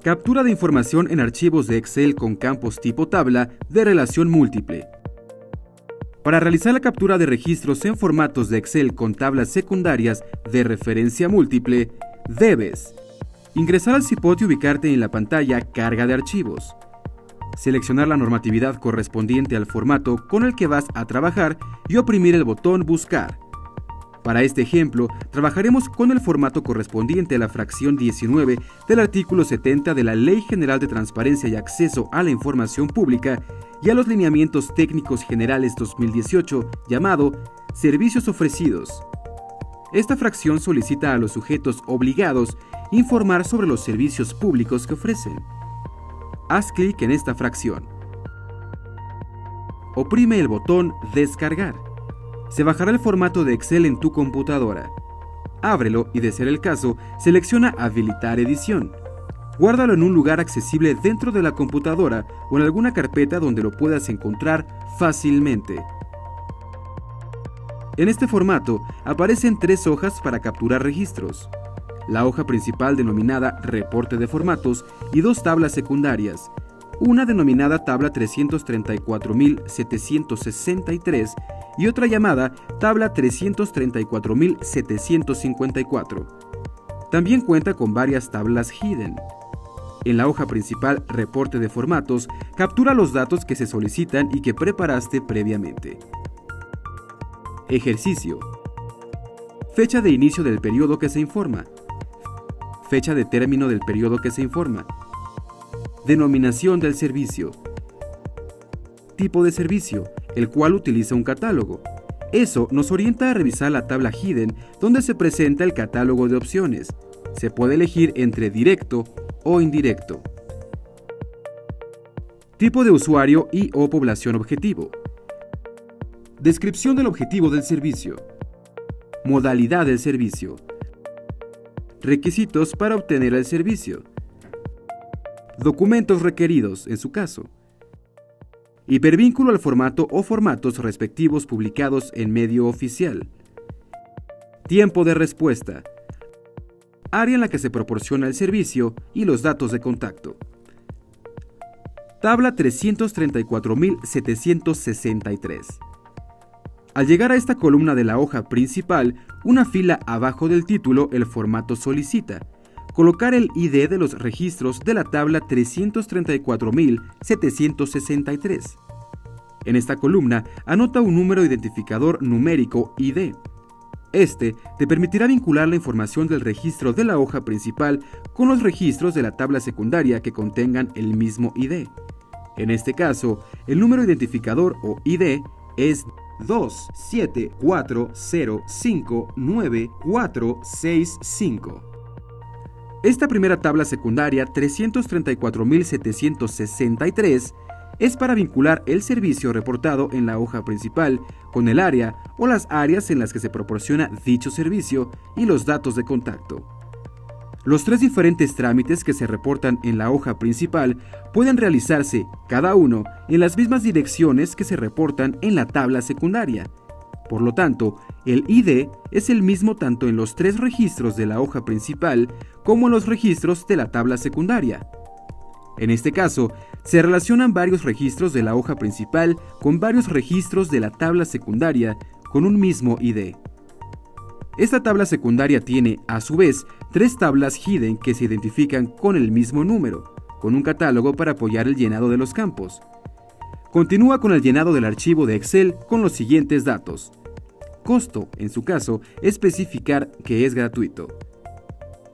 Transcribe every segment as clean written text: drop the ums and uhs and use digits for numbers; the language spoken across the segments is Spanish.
Captura de información en archivos de Excel con campos tipo tabla de relación múltiple. Para realizar la captura de registros en formatos de Excel con tablas secundarias de referencia múltiple, debes ingresar al cipote y ubicarte en la pantalla Carga de archivos. Seleccionar la normatividad correspondiente al formato con el que vas a trabajar y oprimir el botón Buscar. Para este ejemplo, trabajaremos con el formato correspondiente a la fracción 19 del artículo 70 de la Ley General de Transparencia y Acceso a la Información Pública y a los Lineamientos Técnicos Generales 2018, llamado Servicios Ofrecidos. Esta fracción solicita a los sujetos obligados informar sobre los servicios públicos que ofrecen. Haz clic en esta fracción. Oprime el botón Descargar. Se bajará el formato de Excel en tu computadora. Ábrelo y, de ser el caso, selecciona Habilitar edición. Guárdalo en un lugar accesible dentro de la computadora o en alguna carpeta donde lo puedas encontrar fácilmente. En este formato aparecen 3 hojas para capturar registros: la hoja principal denominada Reporte de Formatos y 2 tablas secundarias, una denominada Tabla 334.763 y otra llamada Tabla 334.754. También cuenta con varias tablas hidden. En la hoja principal Reporte de Formatos, captura los datos que se solicitan y que preparaste previamente. Ejercicio. Fecha de inicio del periodo que se informa. Fecha de término del periodo que se informa. Denominación del servicio. Tipo de servicio, el cual utiliza un catálogo. Eso nos orienta a revisar la tabla hidden, donde se presenta el catálogo de opciones. Se puede elegir entre directo o indirecto. Tipo de usuario y o población objetivo. Descripción del objetivo del servicio. Modalidad del servicio. Requisitos para obtener el servicio. Documentos requeridos, en su caso. Hipervínculo al formato o formatos respectivos publicados en medio oficial. Tiempo de respuesta. Área en la que se proporciona el servicio y los datos de contacto. Tabla 334.763. Al llegar a esta columna de la hoja principal, una fila abajo del título, el formato solicita colocar el ID de los registros de la tabla 334.763. En esta columna, anota un número identificador numérico ID. Este te permitirá vincular la información del registro de la hoja principal con los registros de la tabla secundaria que contengan el mismo ID. En este caso, el número identificador o ID es 274059465. Esta primera tabla secundaria 334.763 es para vincular el servicio reportado en la hoja principal con el área o las áreas en las que se proporciona dicho servicio y los datos de contacto. Los 3 diferentes trámites que se reportan en la hoja principal pueden realizarse, cada uno, en las mismas direcciones que se reportan en la tabla secundaria. Por lo tanto, el ID es el mismo tanto en los 3 registros de la hoja principal como en los registros de la tabla secundaria. En este caso, se relacionan varios registros de la hoja principal con varios registros de la tabla secundaria con un mismo ID. Esta tabla secundaria tiene, a su vez, 3 tablas hidden que se identifican con el mismo número, con un catálogo para apoyar el llenado de los campos. Continúa con el llenado del archivo de Excel con los siguientes datos. Costo, en su caso, especificar que es gratuito.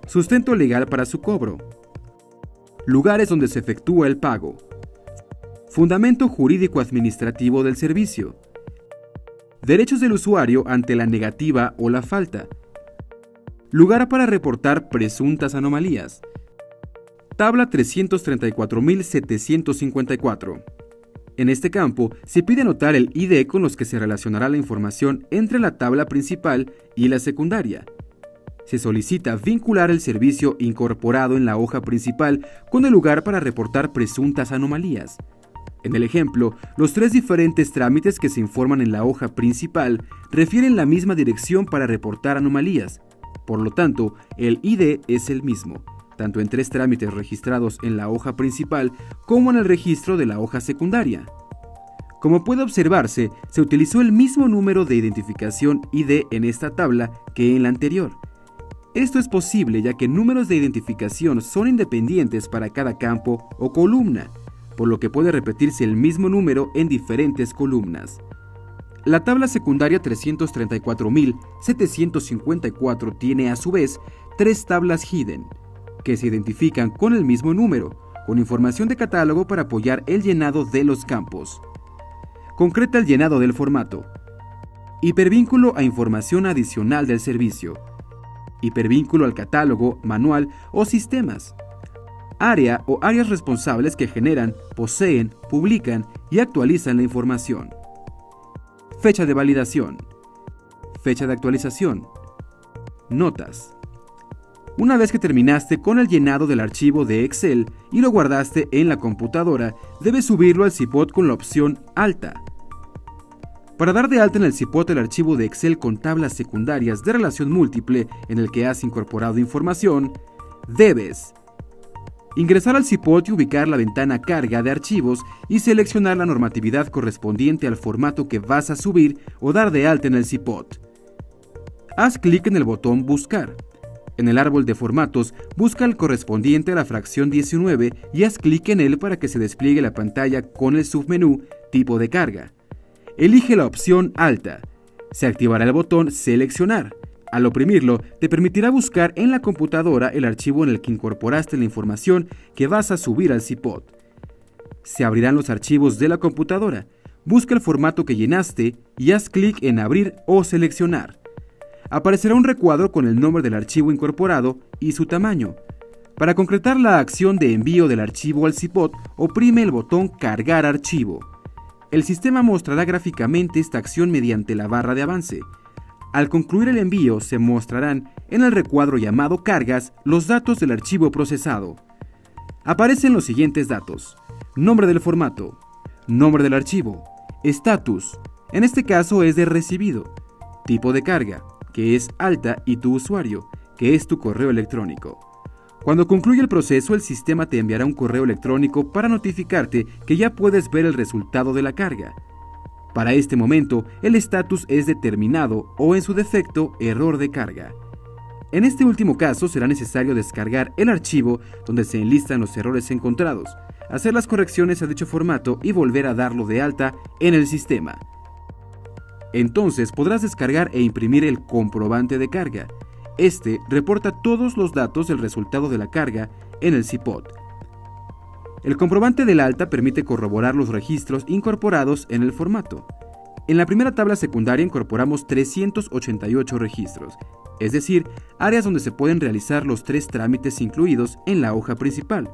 Sustento legal para su cobro. Lugares donde se efectúa el pago. Fundamento jurídico-administrativo del servicio. Derechos del usuario ante la negativa o la falta. Lugar para reportar presuntas anomalías. Tabla 334.754. En este campo, se pide anotar el ID con los que se relacionará la información entre la tabla principal y la secundaria. Se solicita vincular el servicio incorporado en la hoja principal con el lugar para reportar presuntas anomalías. En el ejemplo, los 3 diferentes trámites que se informan en la hoja principal refieren la misma dirección para reportar anomalías. Por lo tanto, el ID es el mismo. tanto en 3 trámites registrados en la hoja principal como en el registro de la hoja secundaria. Como puede observarse, se utilizó el mismo número de identificación ID en esta tabla que en la anterior. Esto es posible ya que números de identificación son independientes para cada campo o columna, por lo que puede repetirse el mismo número en diferentes columnas. La tabla secundaria 334.754 tiene a su vez 3 tablas hidden, que se identifican con el mismo número, con información de catálogo para apoyar el llenado de los campos. Concreta el llenado del formato. Hipervínculo a información adicional del servicio. Hipervínculo al catálogo, manual o sistemas. Área o áreas responsables que generan, poseen, publican y actualizan la información. Fecha de validación. Fecha de actualización. Notas. Una vez que terminaste con el llenado del archivo de Excel y lo guardaste en la computadora, debes subirlo al CIPOT con la opción Alta. Para dar de alta en el CIPOT el archivo de Excel con tablas secundarias de relación múltiple en el que has incorporado información, debes ingresar al CIPOT y ubicar la ventana Carga de archivos y seleccionar la normatividad correspondiente al formato que vas a subir o dar de alta en el CIPOT. Haz clic en el botón Buscar. En el árbol de formatos, busca el correspondiente a la fracción 19 y haz clic en él para que se despliegue la pantalla con el submenú Tipo de carga. Elige la opción Alta. Se activará el botón Seleccionar. Al oprimirlo, te permitirá buscar en la computadora el archivo en el que incorporaste la información que vas a subir al CIPOT. Se abrirán los archivos de la computadora. Busca el formato que llenaste y haz clic en Abrir o Seleccionar. Aparecerá un recuadro con el nombre del archivo incorporado y su tamaño. Para concretar la acción de envío del archivo al CIPOT, oprime el botón Cargar archivo. El sistema mostrará gráficamente esta acción mediante la barra de avance. Al concluir el envío, se mostrarán en el recuadro llamado Cargas los datos del archivo procesado. Aparecen los siguientes datos: nombre del formato, nombre del archivo, estatus, en este caso es de recibido, tipo de carga, que es alta, y tu usuario, que es tu correo electrónico. Cuando concluya el proceso, el sistema te enviará un correo electrónico para notificarte que ya puedes ver el resultado de la carga. Para este momento, el estatus es determinado o, en su defecto, error de carga. En este último caso, será necesario descargar el archivo donde se enlistan los errores encontrados, hacer las correcciones a dicho formato y volver a darlo de alta en el sistema. Entonces podrás descargar e imprimir el comprobante de carga. Este reporta todos los datos del resultado de la carga en el CIPOT. El comprobante del alta permite corroborar los registros incorporados en el formato. En la primera tabla secundaria incorporamos 388 registros, es decir, áreas donde se pueden realizar los 3 trámites incluidos en la hoja principal,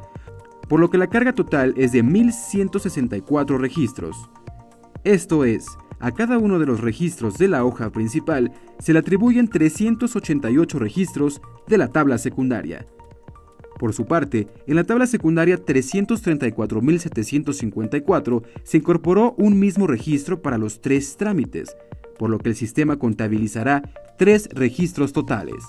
por lo que la carga total es de 1.164 registros. Esto es, a cada uno de los registros de la hoja principal se le atribuyen 388 registros de la tabla secundaria. Por su parte, en la tabla secundaria 334.754 se incorporó un mismo registro para los 3 trámites, por lo que el sistema contabilizará 3 registros totales.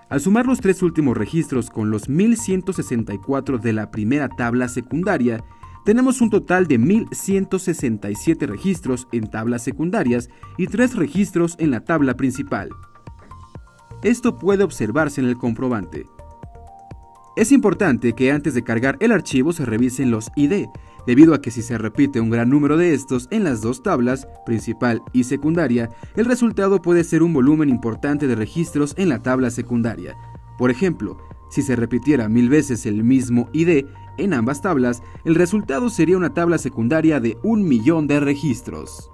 Al sumar los 3 últimos registros con los 1.164 de la primera tabla secundaria, tenemos un total de 1.167 registros en tablas secundarias y 3 registros en la tabla principal. Esto puede observarse en el comprobante. Es importante que antes de cargar el archivo se revisen los ID, debido a que si se repite un gran número de estos en las 2 tablas, principal y secundaria, el resultado puede ser un volumen importante de registros en la tabla secundaria. Por ejemplo, si se repitiera 1000 veces el mismo ID en ambas tablas, el resultado sería una tabla secundaria de 1.000.000 de registros.